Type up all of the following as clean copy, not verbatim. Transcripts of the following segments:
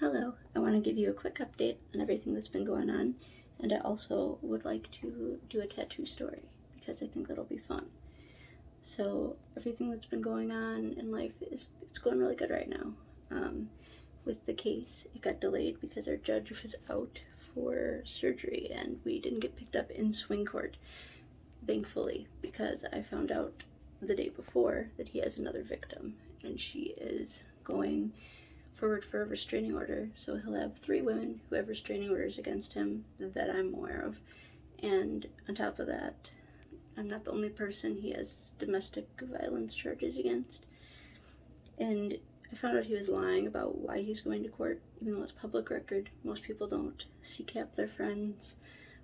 Hello, I want to give you a quick update on everything that's been going on, and I also would like to do a tattoo story because I think that'll be fun. So everything that's been going on in life it's going really good right now. With the case, it got delayed because our judge was out for surgery and we didn't get picked up in swing court, thankfully, because I found out the day before that he has another victim and she is going forward for a restraining order. So he'll have 3 women who have restraining orders against him that I'm aware of. And on top of that, I'm not the only person he has domestic violence charges against. And I found out he was lying about why he's going to court, even though it's public record. Most people don't CCAP their friends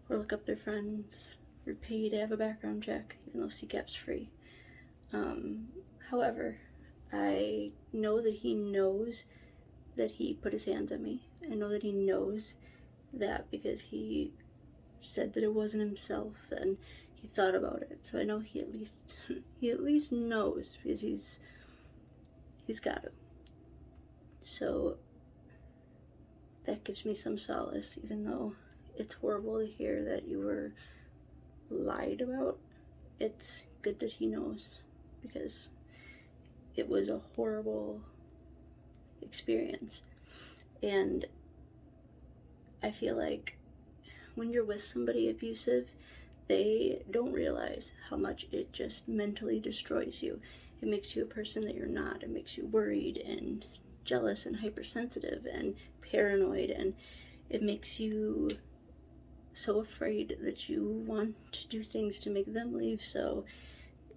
or look up their friends or pay to have a background check, even though CCAP's free. However, I know that he knows that he put his hands on me. I know that he knows that because he said that it wasn't himself and he thought about it. So I know he at least knows because he's got to. So that gives me some solace, even though it's horrible to hear that you were lied about. It's good that he knows because it was a horrible experience. And I feel like when you're with somebody abusive, they don't realize how much it just mentally destroys you. It makes you a person that you're not. It makes you worried and jealous and hypersensitive and paranoid, and it makes you so afraid that you want to do things to make them leave so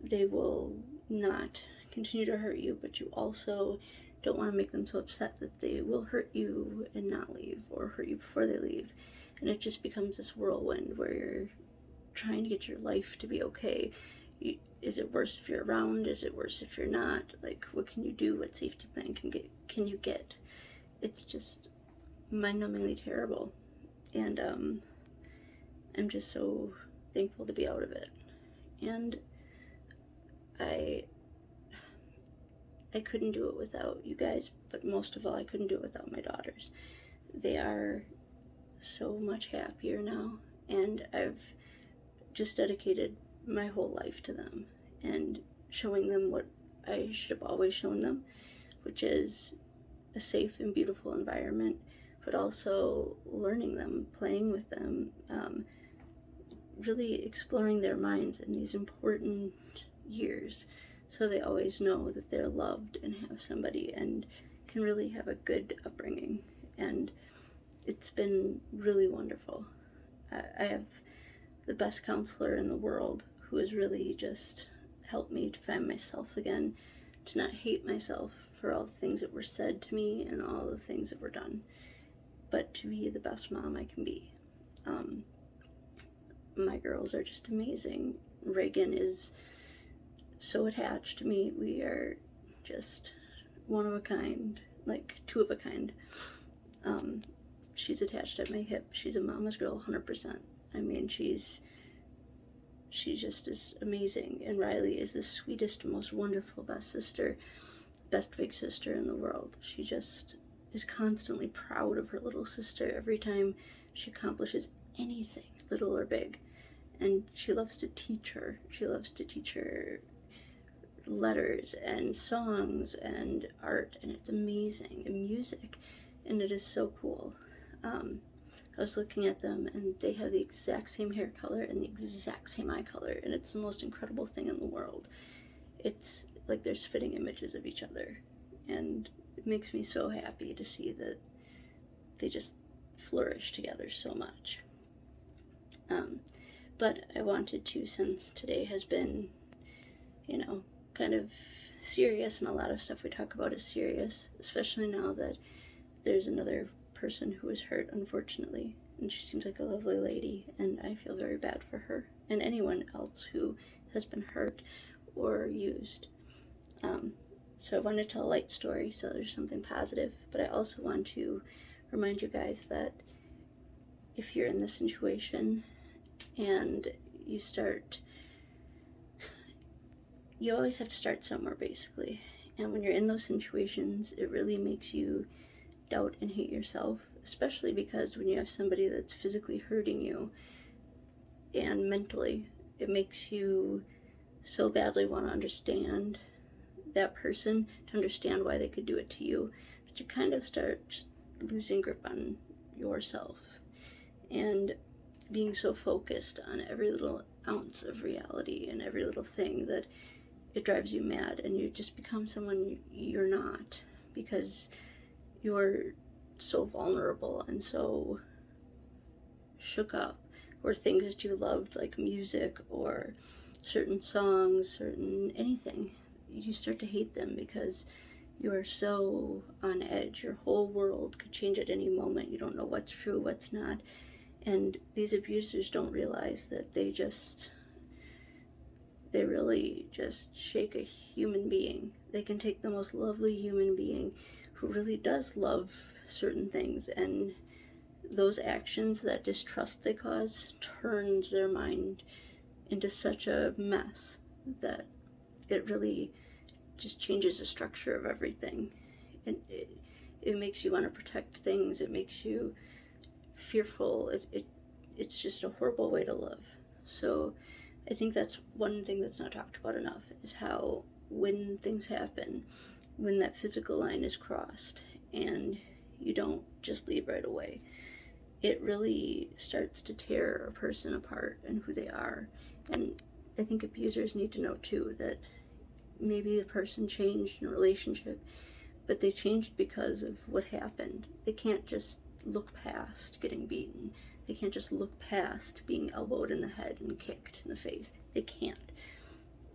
they will not continue to hurt you, but you also don't want to make them so upset that they will hurt you and not leave, or hurt you before they leave. And it just becomes this whirlwind where you're trying to get your life to be okay. Is it worse if you're around? Is it worse if you're not? Like, what can you do? What safety plan can you get? It's just mind-numbingly terrible. And I'm just so thankful to be out of it. And I couldn't do it without you guys, but most of all, I couldn't do it without my daughters. They are so much happier now, and I've just dedicated my whole life to them and showing them what I should have always shown them, which is a safe and beautiful environment, but also learning them, playing with them, really exploring their minds in these important years, so they always know that they're loved and have somebody and can really have a good upbringing. And it's been really wonderful. I have the best counselor in the world who has really just helped me to find myself again, to not hate myself for all the things that were said to me and all the things that were done, but to be the best mom I can be. My girls are just amazing. Reagan is so attached to me. We are just one of a kind, like 2 of a kind. She's attached at my hip. She's a mama's girl 100%. I mean, she's just is amazing. And Riley is the sweetest, most wonderful, best sister, best big sister in the world. She just is constantly proud of her little sister every time she accomplishes anything, little or big. And she loves to teach her. She loves to teach her letters and songs and art, and it's amazing, and music, and it is so cool. I was looking at them, and they have the exact same hair color and the exact same eye color, and it's the most incredible thing in the world. It's like they're spitting images of each other, and it makes me so happy to see that they just flourish together so much. But I wanted to, since today has been, kind of serious, and a lot of stuff we talk about is serious, especially now that there's another person who was hurt, unfortunately, and she seems like a lovely lady, and I feel very bad for her and anyone else who has been hurt or used. So I want to tell a light story, so there's something positive, but I also want to remind you guys that if you're in this situation and you always have to start somewhere, basically. And when you're in those situations, it really makes you doubt and hate yourself, especially because when you have somebody that's physically hurting you and mentally, it makes you so badly want to understand that person, to understand why they could do it to you, that you kind of start just losing grip on yourself and being so focused on every little ounce of reality and every little thing that it drives you mad, and you just become someone you're not, because you're so vulnerable and so shook up, or things that you loved, like music or certain songs, certain anything, you start to hate them because you are so on edge. Your whole world could change at any moment. You don't know what's true, what's not. And these abusers don't realize that they really just shake a human being. They can take the most lovely human being who really does love certain things, and those actions, that distrust they cause, turns their mind into such a mess that it really just changes the structure of everything. And it makes you want to protect things. It makes you fearful. It's just a horrible way to live. So I think that's one thing that's not talked about enough, is how when things happen, when that physical line is crossed and you don't just leave right away, it really starts to tear a person apart and who they are. And I think abusers need to know too that maybe the person changed in a relationship, but they changed because of what happened. They can't just look past getting beaten. They can't just look past being elbowed in the head and kicked in the face. They can't.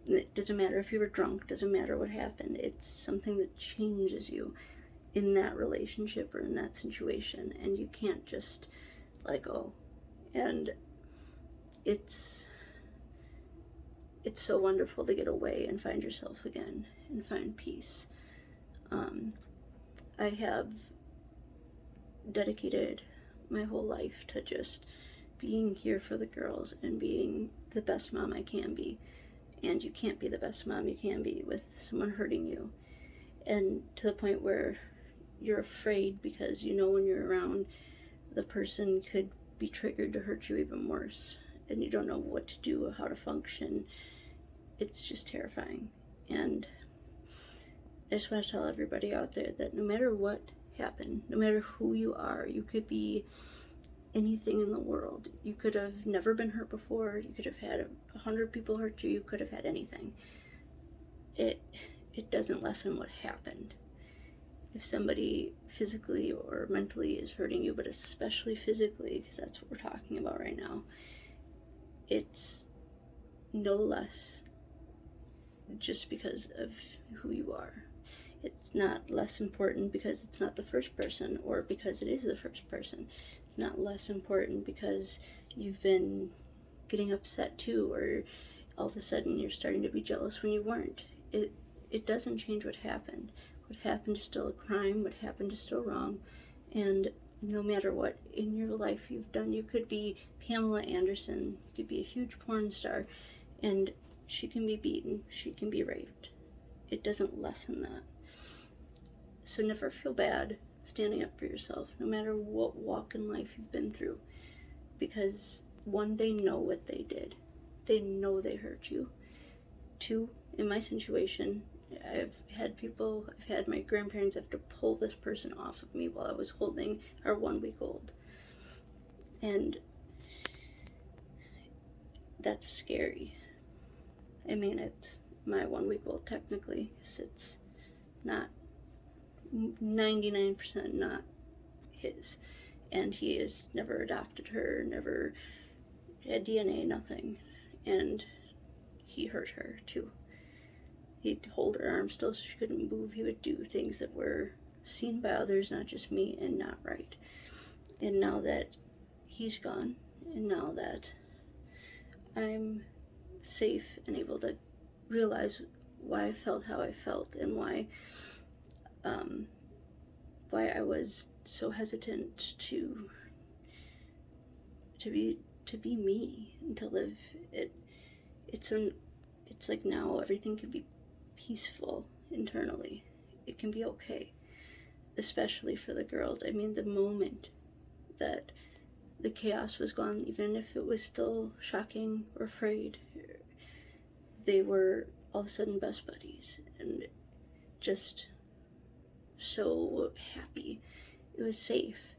It doesn't matter if you were drunk, doesn't matter what happened. It's something that changes you in that relationship or in that situation, and you can't just let it go. And it's so wonderful to get away and find yourself again and find peace. I have dedicated my whole life to just being here for the girls and being the best mom I can be. And you can't be the best mom you can be with someone hurting you, and to the point where you're afraid because you know when you're around, the person could be triggered to hurt you even worse, and you don't know what to do or how to function. It's just terrifying. And I just want to tell everybody out there that no matter what happened, no matter who you are, you could be anything in the world. You could have never been hurt before. You could have had 100 people hurt you. You could have had anything. It doesn't lessen what happened. If somebody physically or mentally is hurting you, but especially physically, because that's what we're talking about right now, it's no less just because of who you are. It's not less important because it's not the first person, or because it is the first person. It's not less important because you've been getting upset too, or all of a sudden you're starting to be jealous when you weren't. It doesn't change what happened. What happened is still a crime. What happened is still wrong. And no matter what in your life you've done, you could be Pamela Anderson, you could be a huge porn star, and she can be beaten, she can be raped. It doesn't lessen that. So never feel bad standing up for yourself, no matter what walk in life you've been through. Because one, they know what they did. They know they hurt you. Two, in my situation, I've had my grandparents have to pull this person off of me while I was holding our 1 week old. And that's scary. I mean, it's my 1 week old technically, because it's not 99% not his. And he has never adopted her, never had DNA, nothing. And he hurt her too. He'd hold her arm still so she couldn't move. He would do things that were seen by others, not just me, and not right. And now that he's gone, and now that I'm safe and able to realize why I felt how I felt, and why I was so hesitant to be me and to live it. It's like now everything can be peaceful internally. It can be okay. especially for the girls. I mean, the moment that the chaos was gone, even if it was still shocking or afraid, they were all of a sudden best buddies and just so happy. It was safe.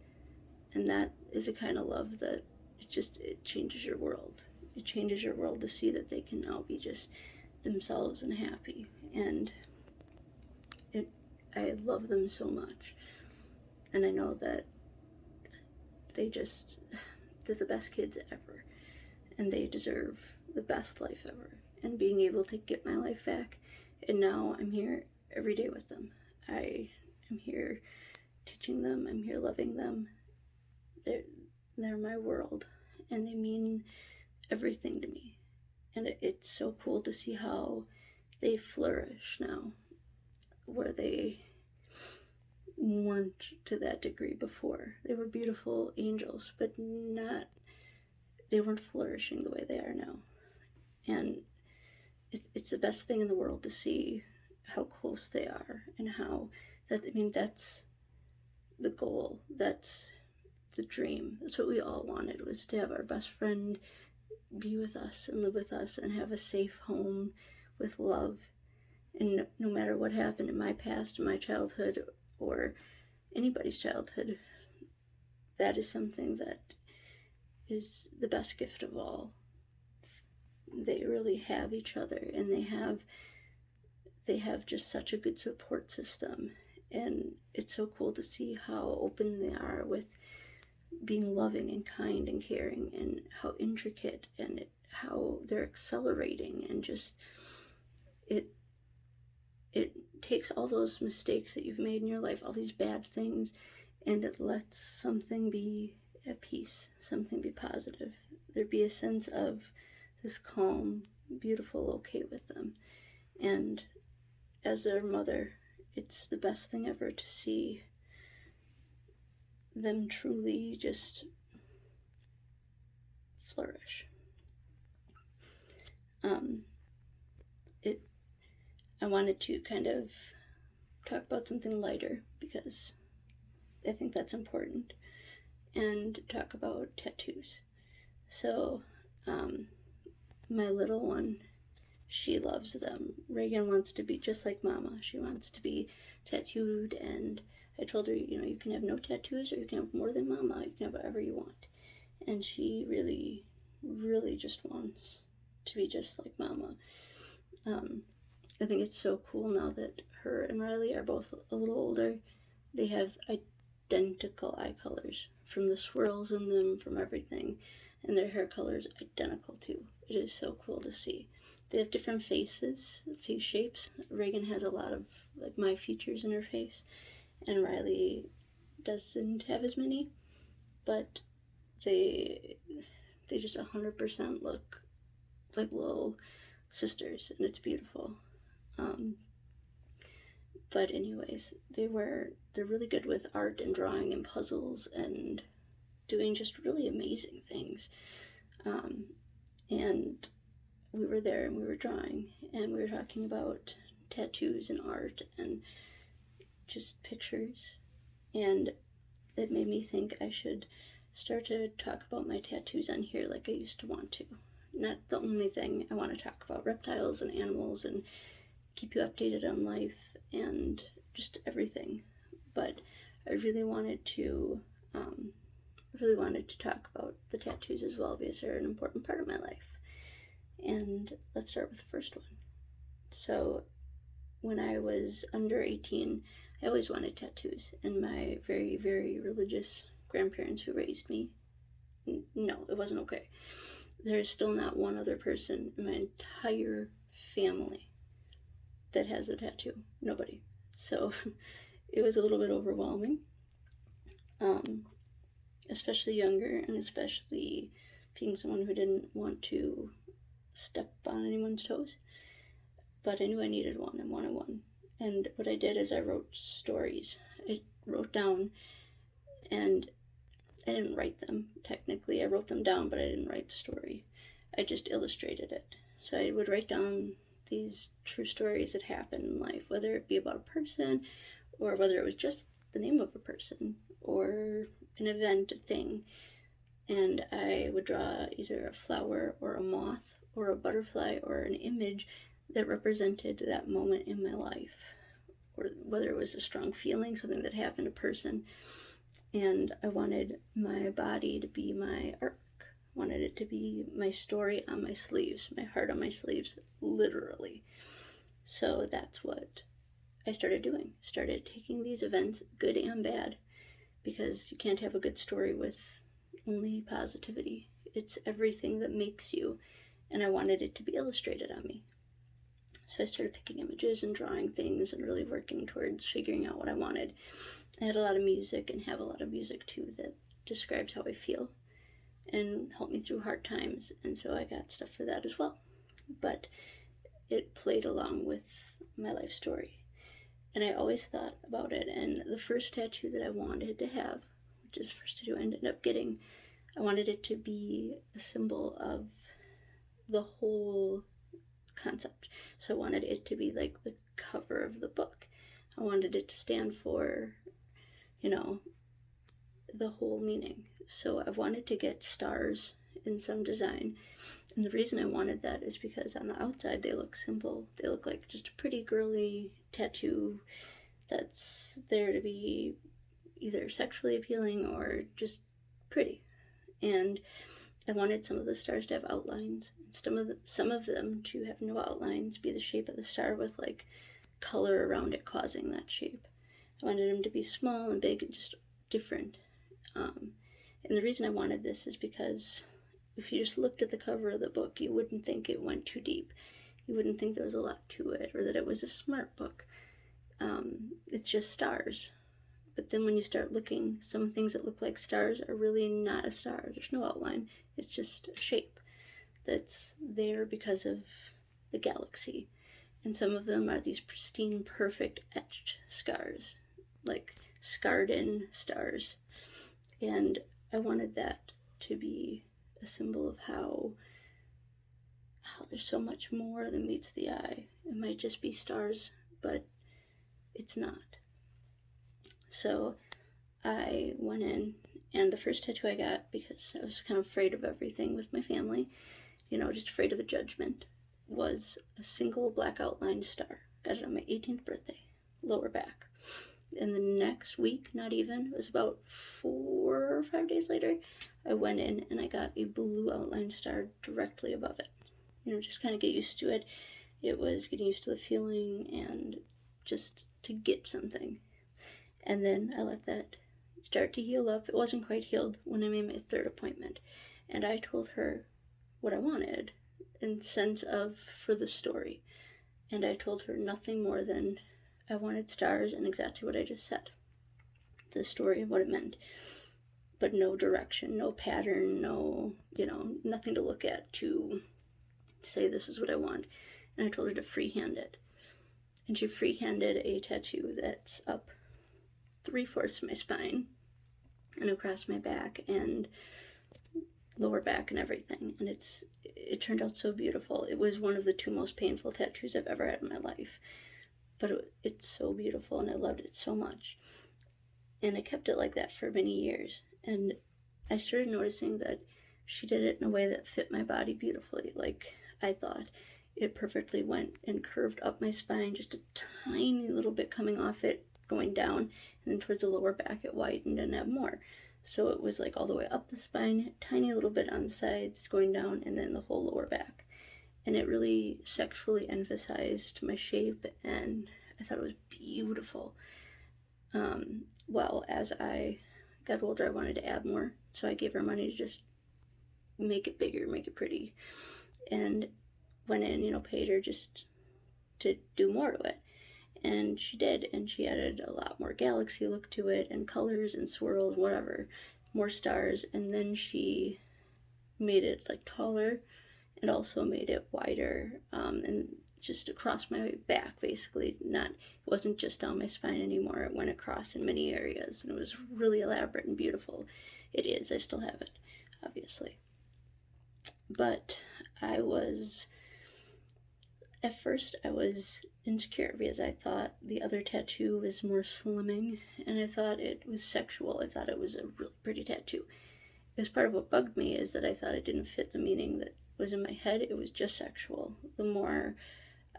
And that is a kind of love that it changes your world. It changes your world to see that they can now be just themselves and happy. And I love them so much. And I know that they're the best kids ever. And they deserve the best life ever. And being able to get my life back, and now I'm here every day with them. I am here teaching them, I'm here loving them. They're my world, and they mean everything to me. And it's so cool to see how they flourish now, where they weren't to that degree before. They were beautiful angels, but they weren't flourishing the way they are now. And it's the best thing in the world to see how close they are, and how that's the goal. That's the dream. That's what we all wanted, was to have our best friend be with us and live with us and have a safe home with love. And no matter what happened in my past, in my childhood, or anybody's childhood, that is something that is the best gift of all. They really have each other, and they have just such a good support system. And it's so cool to see how open they are with being loving and kind and caring, and how intricate, and how they're accelerating, and just it takes all those mistakes that you've made in your life, all these bad things, and it lets something be at peace, something be positive. There be a sense of this calm, beautiful, okay with them. And as their mother, it's the best thing ever to see them truly just flourish. I wanted to kind of talk about something lighter, because I think that's important, and talk about tattoos. So, my little one, she loves them. Reagan wants to be just like Mama. She wants to be tattooed, and I told her, you can have no tattoos, or you can have more than Mama. You can have whatever you want. And she really, really just wants to be just like Mama. I think it's so cool now that her and Riley are both a little older. They have identical eye colors, from the swirls in them, from everything. And their hair color is identical too. It is so cool to see. They have different face shapes. Reagan has a lot of like my features in her face, and Riley doesn't have as many, but they just 100% look like little sisters, and it's beautiful. But anyways, they're really good with art and drawing and puzzles and doing just really amazing things. And we were there, and we were drawing, and we were talking about tattoos and art and just pictures. And it made me think I should start to talk about my tattoos on here like I used to want to. Not the only thing. I want to talk about reptiles and animals and keep you updated on life and just everything. But I really wanted to talk about the tattoos as well, because they're an important part of my life. And let's start with the first one. So when I was under 18, I always wanted tattoos, and my very, very religious grandparents who raised me, no, it wasn't okay. There is still not one other person in my entire family that has a tattoo. Nobody. So it was a little bit overwhelming, especially younger, and especially being someone who didn't want to step on anyone's toes. But I knew I needed one. I wanted one. And what I did is I wrote stories. I wrote down, and I didn't write them, technically. I wrote them down, but I didn't write the story. I just illustrated it. So I would write down these true stories that happen in life, whether it be about a person, or whether it was just the name of a person or an event, a thing. And I would draw either a flower or a moth or a butterfly or an image that represented that moment in my life, or whether it was a strong feeling, something that happened, a person. And I wanted my body to be my arc. I wanted it to be my story on my sleeves, my heart on my sleeves, literally. So that's what I started doing. Started taking these events, good and bad, because you can't have a good story with only positivity. It's everything that makes you, and I wanted it to be illustrated on me. So I started picking images and drawing things and really working towards figuring out what I wanted. I had a lot of music and have a lot of music too that describes how I feel and helped me through hard times, and so I got stuff for that as well. But it played along with my life story. And I always thought about it, and the first tattoo that I wanted to have, which is the first tattoo I ended up getting, I wanted it to be a symbol of the whole concept. So I wanted it to be like the cover of the book. I wanted it to stand for, the whole meaning. So I wanted to get stars in some design. And the reason I wanted that is because on the outside they look simple. They look like just a pretty girly tattoo that's there to be either sexually appealing or just pretty. And I wanted some of the stars to have outlines, and some of them to have no outlines, be the shape of the star with like color around it causing that shape. I wanted them to be small and big and just different. And the reason I wanted this is because if you just looked at the cover of the book, you wouldn't think it went too deep. You wouldn't think there was a lot to it or that it was a smart book. It's just stars. But then when you start looking, some things that look like stars are really not a star. There's no outline. It's just a shape that's there because of the galaxy. And some of them are these pristine, perfect etched scars, like scarred in stars. And I wanted that to be a symbol of how there's so much more than meets the eye. It might just be stars, but it's not. So I went in, and the first tattoo I got, because I was kind of afraid of everything with my family, just afraid of the judgment, was a single black outlined star. Got it on my 18th birthday, lower back. And the next week, not even, it was about 4 or 5 days later, I went in and I got a blue outlined star directly above it. Just kind of get used to it. It was getting used to the feeling and just to get something. And then I let that start to heal up. It wasn't quite healed when I made my third appointment. And I told her what I wanted in sense of for the story. And I told her nothing more than I wanted stars and exactly what I just said. The story of what it meant. But no direction, no pattern, no, nothing to look at to say this is what I want. And I told her to freehand it. And she freehanded a tattoo that's up 3/4 of my spine and across my back and lower back and everything. And it turned out so beautiful. It was one of the 2 most painful tattoos I've ever had in my life. But it's so beautiful and I loved it so much. And I kept it like that for many years. And I started noticing that she did it in a way that fit my body beautifully. Like I thought it perfectly went and curved up my spine, just a tiny little bit coming off it, going down, and then towards the lower back it widened and had more. So it was like all the way up the spine, tiny little bit on the sides, going down, and then the whole lower back. And it really sexually emphasized my shape, and I thought it was beautiful. Well, as I got older, I wanted to add more, so I gave her money to just make it bigger, make it pretty, and went in, paid her just to do more to it. And she did, and she added a lot more galaxy look to it, and colors and swirls, whatever, more stars. And then she made it like taller and also made it wider, and just across my back, basically. It wasn't just down my spine anymore. It went across in many areas, and it was really elaborate and beautiful. It is. I still have it, obviously. But I At first I was insecure because I thought the other tattoo was more slimming, and I thought it was sexual. I thought it was a really pretty tattoo. It was part of what bugged me, is that I thought it didn't fit the meaning that was in my head. It was just sexual the more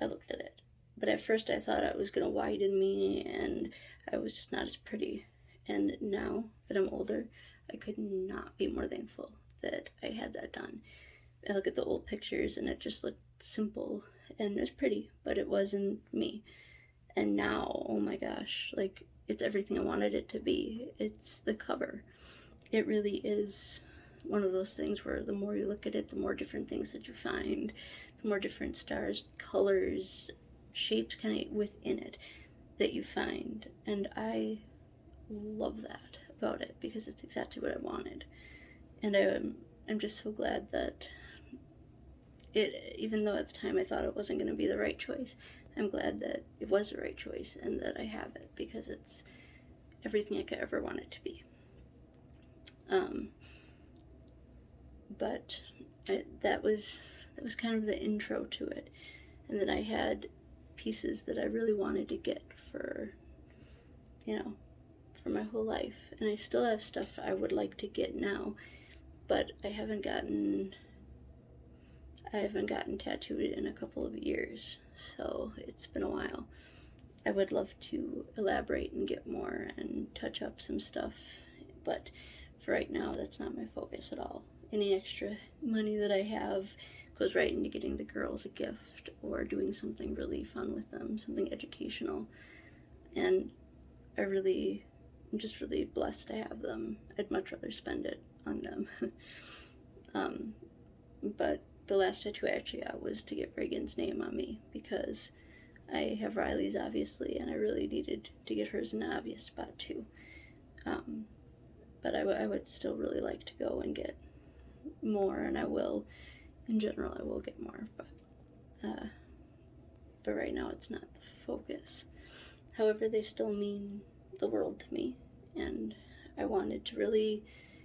I looked at it. But at first I thought it was going to widen me, and I was just not as pretty. And now that I'm older, I could not be more thankful that I had that done. I look at the old pictures and it just looked simple and it was pretty, but it wasn't me. And now, oh my gosh, like, it's everything I wanted it to be. It's the cover. It really is one of those things where the more you look at it, the more different things that you find, the more different stars, colors, shapes kind of within it that you find. And I love that about it because it's exactly what I wanted. And I'm just so glad that it, even though at the time I thought it wasn't going to be the right choice, I'm glad that it was the right choice and that I have it, because it's everything I could ever want it to be. But that was kind of the intro to it, and then I had pieces that I really wanted to get for, for my whole life, and I still have stuff I would like to get now, but I haven't gotten tattooed in a couple of years, so it's been a while. I would love to elaborate and get more and touch up some stuff, but for right now, that's not my focus at all. Any extra money that I have goes right into getting the girls a gift or doing something really fun with them, something educational. And I'm just really blessed to have them. I'd much rather spend it on them. But the last tattoo I actually got was to get Reagan's name on me, because I have Riley's, obviously, and I really needed to get hers in an obvious spot too. But I would still really like to go and get more, and I will. In general, I will get more, but right now it's not the focus. However, they still mean the world to me, and I wanted to really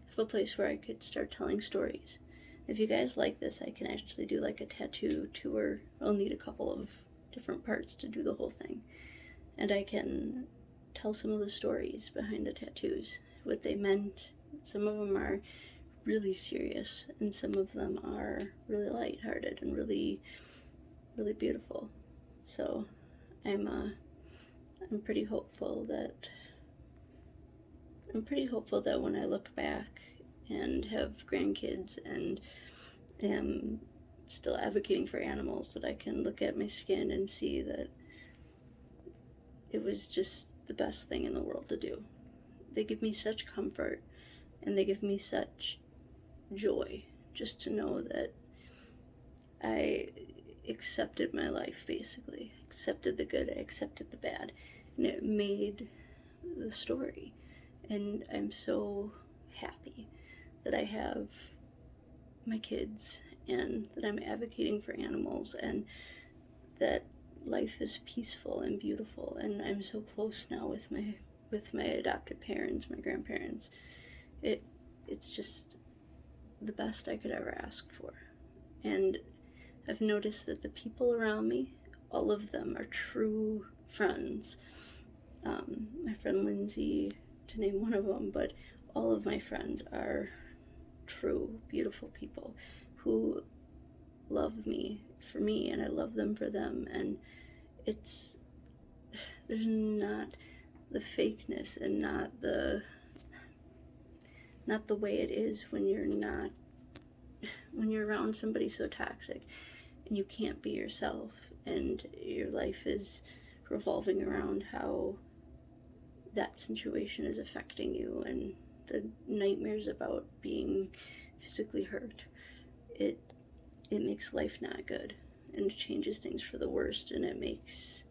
have a place where I could start telling stories. If you guys like this, I can actually do like a tattoo tour. I'll need a couple of different parts to do the whole thing, and I can tell some of the stories behind the tattoos, what they meant. Some of them are really serious, and some of them are really lighthearted and really, really beautiful. So I'm pretty hopeful that when I look back and have grandkids and am still advocating for animals, that I can look at my skin and see that it was just the best thing in the world to do. They give me such comfort, and they give me such joy just to know that I accepted my life, basically. Accepted the good, I accepted the bad, and it made the story. And I'm so happy that I have my kids, and that I'm advocating for animals, and that life is peaceful and beautiful, and I'm so close now with my adopted parents, my grandparents. It's just the best I could ever ask for. And I've noticed that the people around me, all of them are true friends. My friend Lindsay, to name one of them, but all of my friends are true, beautiful people who love me for me, and I love them for them. And there's not the fakeness, and not the way it is when you're around somebody so toxic and you can't be yourself, and your life is revolving around how that situation is affecting you, and the nightmares about being physically hurt. It makes life not good, and it changes things for the worst, and it makes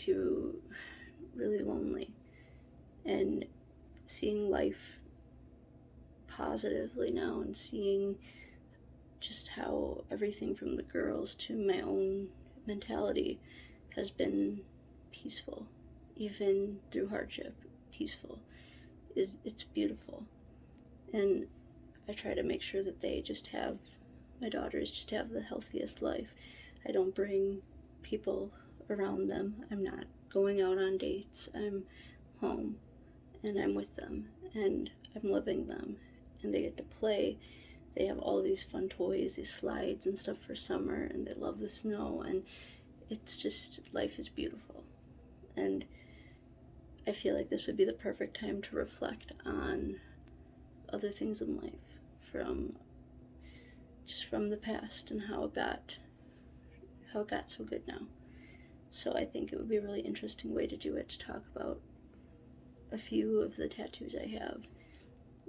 you really lonely. And seeing life positively now, and seeing just how everything from the girls to my own mentality has been peaceful, even through hardship. Peaceful. It's beautiful. And I try to make sure that my daughters just have the healthiest life. I don't bring people around them. I'm not going out on dates. I'm home and I'm with them and I'm loving them, and they get to play. They have all these fun toys, these slides and stuff for summer, and they love the snow, and it's just, life is beautiful. And I feel like this would be the perfect time to reflect on other things in life from the past and how it got so good now. So I think it would be a really interesting way to do it, to talk about a few of the tattoos I have.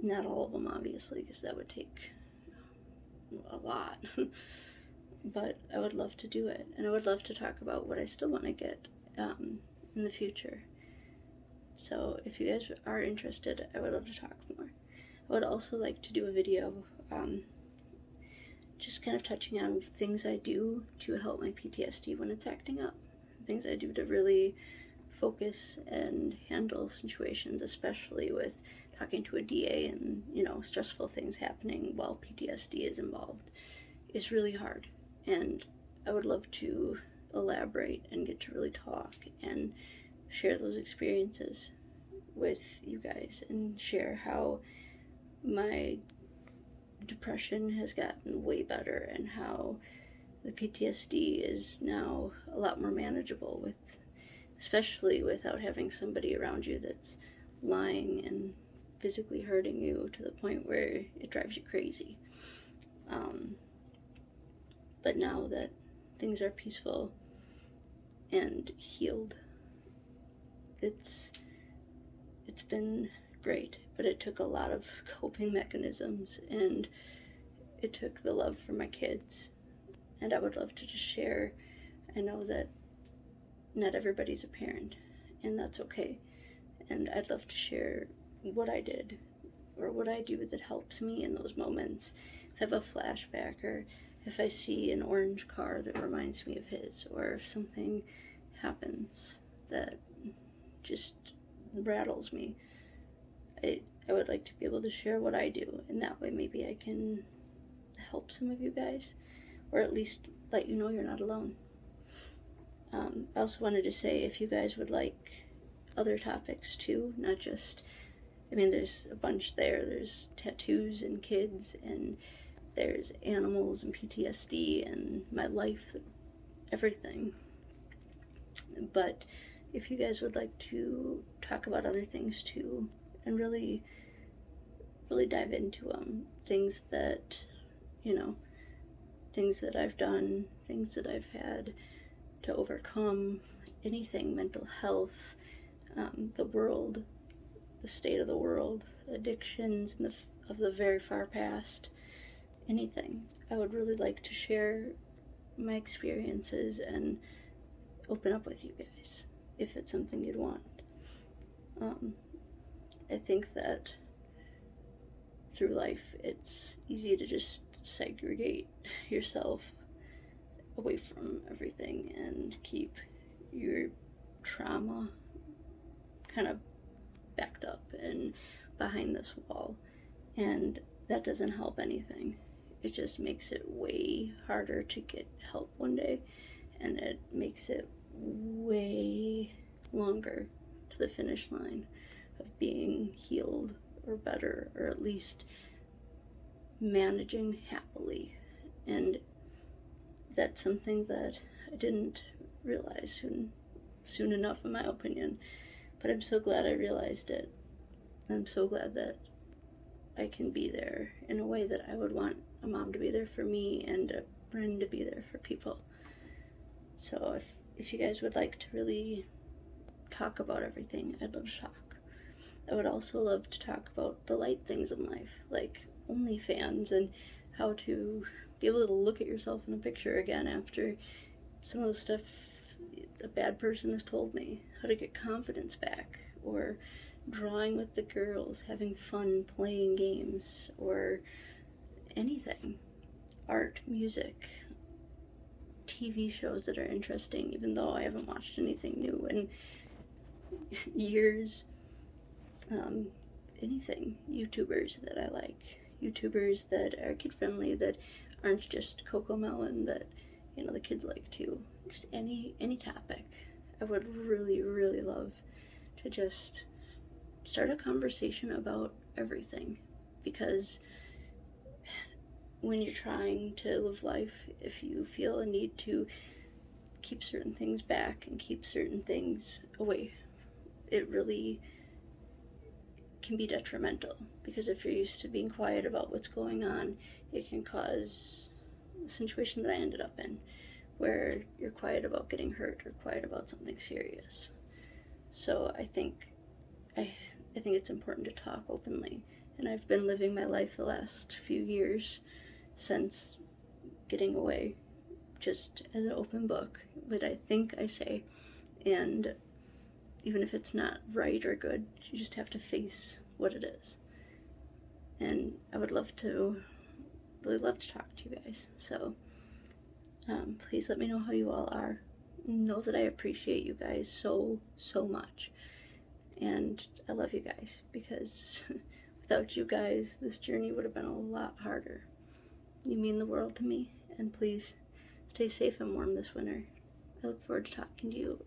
Not all of them, obviously, because that would take a lot. But I would love to do it, and I would love to talk about what I still want to get in the future. So if you guys are interested, I would love to talk more. I would also like to do a video just kind of touching on things I do to help my PTSD when it's acting up. Things I do to really focus and handle situations, especially with talking to a DA and, stressful things happening while PTSD is involved, is really hard. And I would love to elaborate and get to really talk and share those experiences with you guys, and share how my depression has gotten way better and how the PTSD is now a lot more manageable, with especially without having somebody around you that's lying and physically hurting you to the point where it drives you crazy. But now that things are peaceful and healed, it's been great, but it took a lot of coping mechanisms, and it took the love for my kids. And I would love to just share. I know that not everybody's a parent, and that's okay. And I'd love to share what I did or what I do that helps me in those moments. If I have a flashback, or if I see an orange car that reminds me of his, or if something happens that just rattles me, I would like to be able to share what I do, and that way maybe I can help some of you guys, or at least let you know you're not alone. I also wanted to say, if you guys would like other topics too, not just, there's a bunch there. There's tattoos and kids, and there's animals and PTSD and my life, everything. But if you guys would like to talk about other things too, and really, really dive into them, things that, things that I've done, things that I've had to overcome, anything, mental health, the world, the state of the world, addictions of the very far past, anything. I would really like to share my experiences and open up with you guys, if it's something you'd want. I think that through life, it's easy to just segregate yourself away from everything and keep your trauma kind of backed up and behind this wall, and that doesn't help anything. It just makes it way harder to get help one day, and it makes it way longer to the finish line of being healed or better, or at least managing happily. And that's something that I didn't realize soon enough, in my opinion. But I'm so glad I realized it. I'm so glad that I can be there in a way that I would want a mom to be there for me, and a friend to be there for people. So if you guys would like to really talk about everything, I'd love to talk. I would also love to talk about the light things in life, like OnlyFans, and how to be able to look at yourself in a picture again after some of the stuff a bad person has told me, how to get confidence back, or drawing with the girls, having fun playing games, or anything. Art, music, TV shows that are interesting, even though I haven't watched anything new in years. Anything. YouTubers that I like. YouTubers that are kid-friendly, that aren't just CoComelon, that, you know, the kids like too. Just any topic. I would really, really love to just start a conversation about everything, because when you're trying to live life, if you feel a need to keep certain things back and keep certain things away, it really can be detrimental, because if you're used to being quiet about what's going on, it can cause the situation that I ended up in, where you're quiet about getting hurt or quiet about something serious. So I think it's important to talk openly, and I've been living my life the last few years since getting away just as an open book. What I think I say, and even if it's not right or good, you just have to face what it is. And I would really love to talk to you guys. So please let me know how you all are. Know that I appreciate you guys so much, and I love you guys, because without you guys, this journey would have been a lot harder. You mean the world to me, and please stay safe and warm this winter. I look forward to talking to you